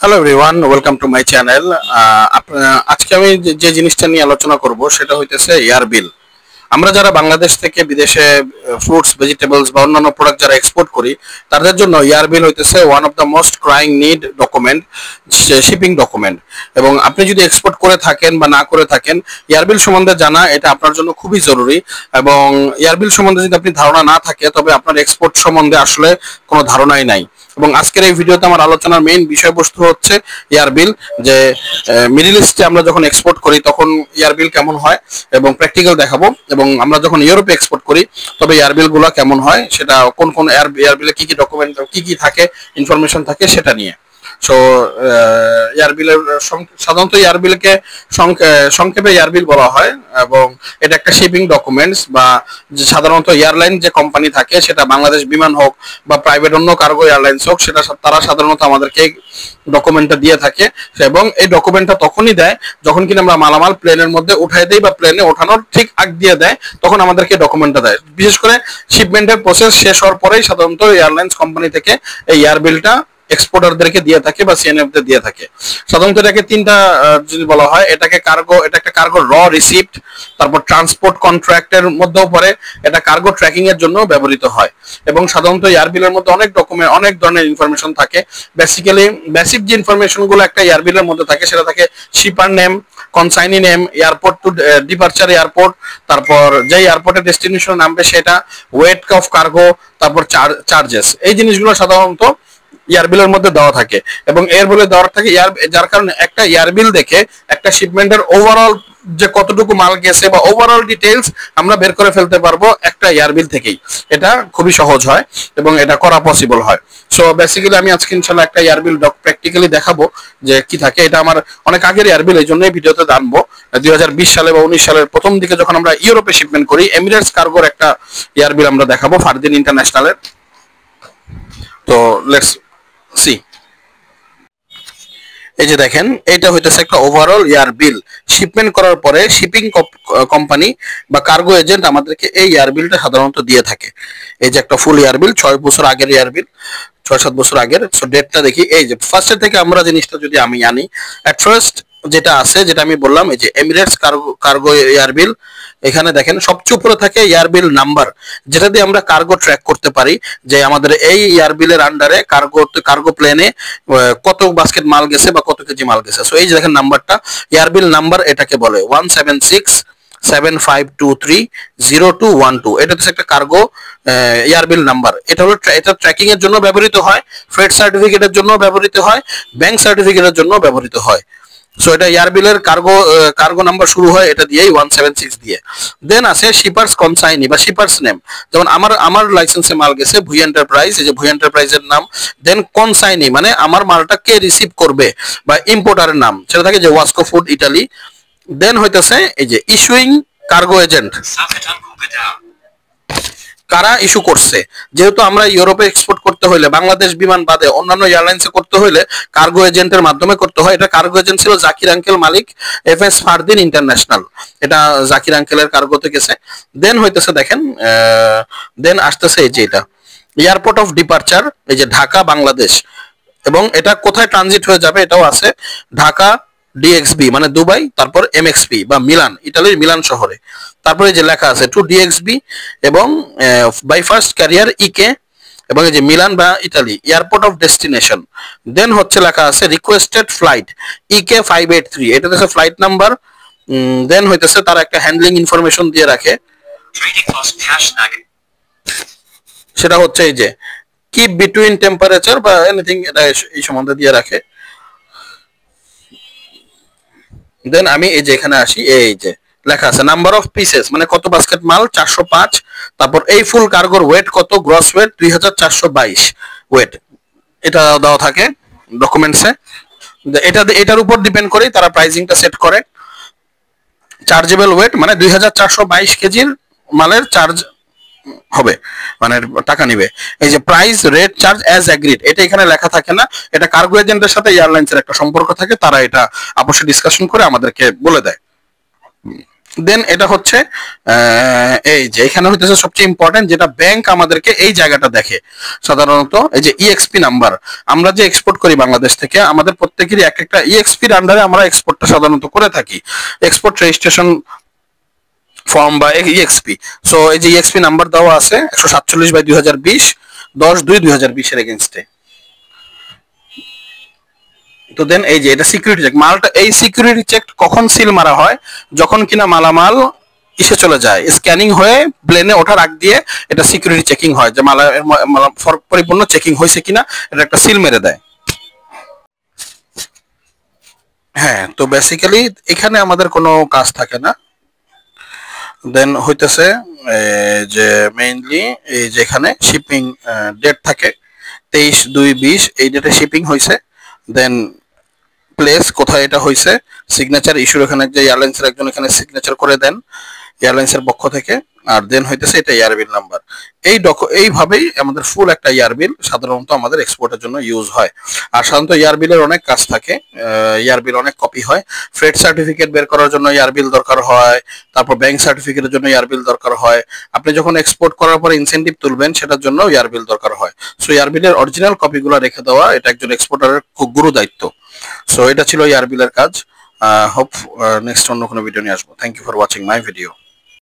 Hello everyone, welcome to my channel. আজকে আমি যে জিনিসটা নিয়ে আলোচনা করব সেটা হইতেছে এয়ার বিল। আমরা যারা বাংলাদেশ থেকে বিদেশে ফ্রুটস, ভেজিটেবলস বা অন্যান্য প্রোডাক্ট যারা এক্সপোর্ট করি, তাদের জন্য এয়ার বিল হইতেছে one of the most crying need document, shipping document. এবং আপনি যদি এক্সপোর্ট করে থাকেন বা না করে থাকেন, এয়ার বিল সম্বন্ধে জানা এটা আপনার জন্য খুবই জরুরি। এবং এয়ার বিল সম্বন্ধে যদি আপনি ধারণা না থাকে, তবে আপনার এক্সপোর্ট সম্বন্ধে আসলে কোনো ধারণাই নাই। এবং আজকের এই ভিডিওতে আমার আলোচনার মেইন বিষয়বস্তু হচ্ছে এয়ার বিল, যে মিডল ইস্টে আমরা যখন এক্সপোর্ট করি তখন এয়ার বিল কেমন হয় এবং প্র্যাকটিক্যাল দেখাবো। এবং আমরা যখন ইউরোপে এক্সপোর্ট করি তবে এয়ার বিল গুলো কেমন হয়, সেটা কোন কোন এয়ার বিলে কি কি ডকুমেন্ট, কি কি থাকে, ইনফরমেশন থাকে, সেটা নিয়ে। সো এয়ার বিলের সাধারণত এয়ার বিলকে সংক্ষেপে এয়ার বিল বলা হয়। এবং এটা একটা শিপিং ডকুমেন্টস, বা যে সাধারণত এয়ারলাইন যে কোম্পানি থাকে, সেটা বাংলাদেশ বিমান হোক বা প্রাইভেট অন্য কার্গো এয়ারলাইন্স হোক, সেটা তারা সাধারণত আমাদেরকে ডকুমেন্টটা দিয়ে থাকে। এবং এই ডকুমেন্টটা তখনই দেয় যখন কিনা আমরা মালামাল প্লেনের মধ্যে উঠাই দেই বা প্লেনে ওঠানোর ঠিক আগ দিয়ে দেয়, তখন আমাদেরকে ডকুমেন্টটা দেয়। বিশেষ করে শিপমেন্টের প্রসেস শেষ হওয়ার পরেই সাধারণত এয়ারলাইন্স কোম্পানি থেকে এই এয়ার বিলটা এক্সপোর্টারদেরকে দিয়ে থাকে বা সিএনএফ দের দিয়ে থাকে। সাধারণত এটাকে তিনটা যদি বলা হয়, এটাকে কার্গো, এটা একটা কার্গো র রিসিপ্ট, তারপর ট্রান্সপোর্ট কন্ট্রাক্টের মধ্যেও পড়ে, এটা কার্গো ট্র্যাকিং এর জন্য ব্যবহৃত হয়। এবং সাধারণত এয়ার বিলের মধ্যে অনেক ডকুমেন্ট, অনেক ধরনের ইনফরমেশন থাকে। বেসিক্যালি বেসিক যে ইনফরমেশন গুলো একটা এয়ার বিলের মধ্যে থাকে, সেটা থাকে shipper name, consignee name, airport to departure airport, তারপর যে এয়ারপোর্টের ডেস্টিনেশন নামবে সেটা, ওয়েট অফ কার্গো, তারপর চার্জেস। এই জিনিসগুলো সাধারণত এয়ার বিলের মধ্যে দেওয়া থাকে। এবং এর বলে দেওয়া থাকে যার কারণে একটা এয়ার বিল দেখে একটা শিপমেন্টের ওভারঅল যে কতটুকু মাল গেছে বা ওভারঅল ডিটেইলস আমরা বের করে ফেলতে পারবো একটা এয়ার বিল থেকেই। এটা খুবই সহজ হয় এবং এটা করা পসিবল হয়। সো বেসিক্যালি আমি আজকে ইনশাআল্লাহ একটা এয়ার বিল প্র্যাকটিক্যালি দেখাবো যে কি থাকে। এটা আমার অনেক আগের এয়ার বিল, এই জন্যই ভিডিওতে জানবো। 2020 সালে বা 19 সালের প্রথম দিকে যখন আমরা ইউরোপে শিপমেন্ট করি, এমিরেটস কার্গোর একটা এয়ার বিল আমরা দেখাবো, ফারদিন ইন্টারন্যাশনালের। তো লেটস সি। এই যে দেখেন, এটা হইতেছে একটা ওভারঅল এয়ার বিল। শিপমেন্ট করার পরে শিপিং কোম্পানি বা কার্গো এজেন্ট আমাদেরকে এই এয়ার বিলটা সাধারণত দিয়ে থাকে। এই যে একটা ফুল এয়ার বিল, 6 বছর আগের এয়ার বিল, 6-7 বছর আগের। সো ডেটটা দেখি। এই যে ফার্স্টের থেকে আমরা জিনিসটা যদি আমি আনি, এট ফার্স্ট যেটা আছে, যেটা আমি বললাম, এই যে এমিরেটস কার্গো এয়ার বিল। এখানে দেখেন সবচেয়ে উপরে থাকে এয়ার বিল নাম্বার, যেটা দিয়ে আমরা কার্গো ট্র্যাক করতে পারি যে আমাদের এই এয়ার বিলের আন্ডারে কার্গো প্লেনে কত বাস্কেট মাল গেছে বা কত কেজি মাল গেছে। সো এই যে দেখেন নাম্বারটা, এয়ার বিল নাম্বার, এটাকে বলে 17675230212। এটা হচ্ছে একটা কার্গো এয়ার বিল নাম্বার। এটা হলো এটা ট্র্যাকিং এর জন্য ব্যবহৃত হয়, ফ্রেট সার্টিফিকেটের জন্য ব্যবহৃত হয়, ব্যাংক সার্টিফিকেটের জন্য ব্যবহৃত হয়। সো এটা এয়ার বিলের কার্গো নাম্বার শুরু হয় এটা দিয়েই, 176 দিয়ে। দেন আছে শিপার্স কনসাইনি বা শিপার্স নেম। যেমন আমার লাইসেন্সে মাল গেছে ভুই এন্টারপ্রাইজ, এই যে ভুই এন্টারপ্রাইজের নাম। দেন কনসাইনি মানে আমার মালটা কে রিসিভ করবে বা ইম্পোর্টারের নাম, সেটা থাকে যে ওয়াস্কো ফুড ইটালি। দেন হইতেছে এই যে ইস্যুইং কার্গো এজেন্ট, কারা ইস্যু করছে। যেহেতু আমরা ইউরোপে এক্সপোর্ট করতে হলে বাংলাদেশ বিমান বাদে অন্যান্য এয়ারলাইন্সে করতে হলে কার্গো এজেন্টের মাধ্যমে করতে হয়। এটা কার্গো এজেন্ট ছিল জাকির আঙ্কেল মালিক, এফএস ফারদিন ইন্টারন্যাশনাল। এটা জাকির আঙ্কেলের কার্গোতে গেছে। দেন হইতেছে দেখেন, দেন আসতেছে এই যে এটা এয়ারপোর্ট অফ ডিপারচার, এই যে ঢাকা বাংলাদেশ। এবং এটা কোথায় ট্রানজিট হয়ে যাবে এটাও আছে, ঢাকা ডিএক্সবি মানে দুবাই, তারপর এমএক্সপি বা মিলান, ইটালির মিলান শহরে। তারপরে যে লেখা আছে টু ডিএক্সবি এবং বাই ফার্স্ট ক্যারিয়ার ইকে, এবং এই যে মিলান বা ইটালি এয়ারপোর্ট অফ ডেস্টিনেশন। দেন হচ্ছে লেখা আছে রিকোয়েস্টেড ফ্লাইট ইকে 583, এটা হচ্ছে ফ্লাইট নাম্বার। দেন হইতেছে তারা একটা হ্যান্ডলিং ইনফরমেশন দিয়ে রাখে, সেটা হচ্ছে এই যে কিপ বিটুইন টেম্পারেচার বা এনিথিং, এটা এই সম্বন্ধে দিয়ে রাখে। দেন আমি এই যে এখানে আসি, এই যে লেখা আছে নাম্বার অফ পিসেস মানে কত বাস্কেট মাল, 405। তারপর এই ফুল কার্গোর ওয়েট কত, গ্রস ওয়েট 2422 ওয়েট, এটা দেওয়া থাকে ডকুমেন্টসে। এটার উপর ডিপেন্ড করে তারা প্রাইসিংটা সেট করে। চার্জেবল ওয়েট মানে 2422 কেজির মালের চার্জ হবে, মানে টাকা নিবে। এই যে price rate charge as agreed, এটা এখানে লেখা থাকে না, এটা কার্গো এজেন্টের সাথে এয়ারলাইন্সের একটা সম্পর্ক থাকে, তারা এটা আপসে ডিসকাশন করে আমাদেরকে বলে দেয়। দেন এটা হচ্ছে এই যে এখানে হইতেছে সবচেয়ে ইম্পর্টেন্ট, যেটা ব্যাংক আমাদেরকে এই জায়গাটা দেখে সাধারণত, এই যে ইএক্সপি নাম্বার। আমরা যে এক্সপোর্ট করি বাংলাদেশ থেকে, আমাদের প্রত্যেকেরই এক একটা ইএক্সপির আন্ডারে আমরা এক্সপোর্টটা সাধারণত করে থাকি, এক্সপোর্ট রেজিস্ট্রেশন ফর্ম বা ইএক্সপি। সো এই যে ইএক্সপি নাম্বার দেওয়া আছে 147/2020, 10/2/2020 এর এগেইনস্টে। তো দেন এই যে এটা সিকিউরিটি চেক, মালটা এই সিকিউরিটি চেক কখন সিল মারা হয়, যখন কিনা মালামাল ইসে চলে যায়, স্ক্যানিং হয়ে প্লেনে ওঠার আগ দিয়ে এটা সিকিউরিটি চেকিং হয়, যে মালা পরিপূর্ণ চেকিং হয়েছে কিনা, এটা একটা সিল মেরে দেয়। হ্যাঁ, তো বেসিক্যালি এখানে আমাদের কোনো কাজ থাকে না। দেন হইতেছে যে মেইনলি এই যে এখানে শিপিং ডেট থাকে 23/2/20, এই ডেটে শিপিং হয়েছে। দেন প্লেস কোথায় এটা হয়েছে, সিগনেচার ইস্যুর এখানে যে এয়ারলাইন্সের একজন এখানে সিগনেচার করে দেন এয়ারলাইন্সের পক্ষ থেকে। আর দেন হইতেছে এটা ইয়ারবিল নাম্বার। এইভাবেই আমাদের ফুল একটা ইয়ারবিল সাধারণত আমাদের এক্সপোর্টের জন্য ইউজ হয়। আর সাধারণত ইয়ারবিলের অনেক কাজ থাকে, ইয়ারবিল অনেক কপি হয়। ফ্রেড সার্টিফিকেট বের করার জন্য ইয়ারবিল দরকার হয়, তারপর ব্যাংক সার্টিফিকেটের জন্য ইয়ারবিল দরকার হয়, আপনি যখন এক্সপোর্ট করার পরে ইনসেন্টিভ তুলবেন সেটার জন্য ইয়ারবিল দরকার হয়। সো ইয়ারবিলের অরিজিনাল কপিগুলো রেখে দেওয়া এটা একজন এক্সপোর্টারের খুব গুরু দায়িত্ব। সো এটা ছিল ইয়ারবিলের কাজ। হোপ নেক্সট অন্য কোনো ভিডিও নিয়ে আসবো। Thank you for watching my video.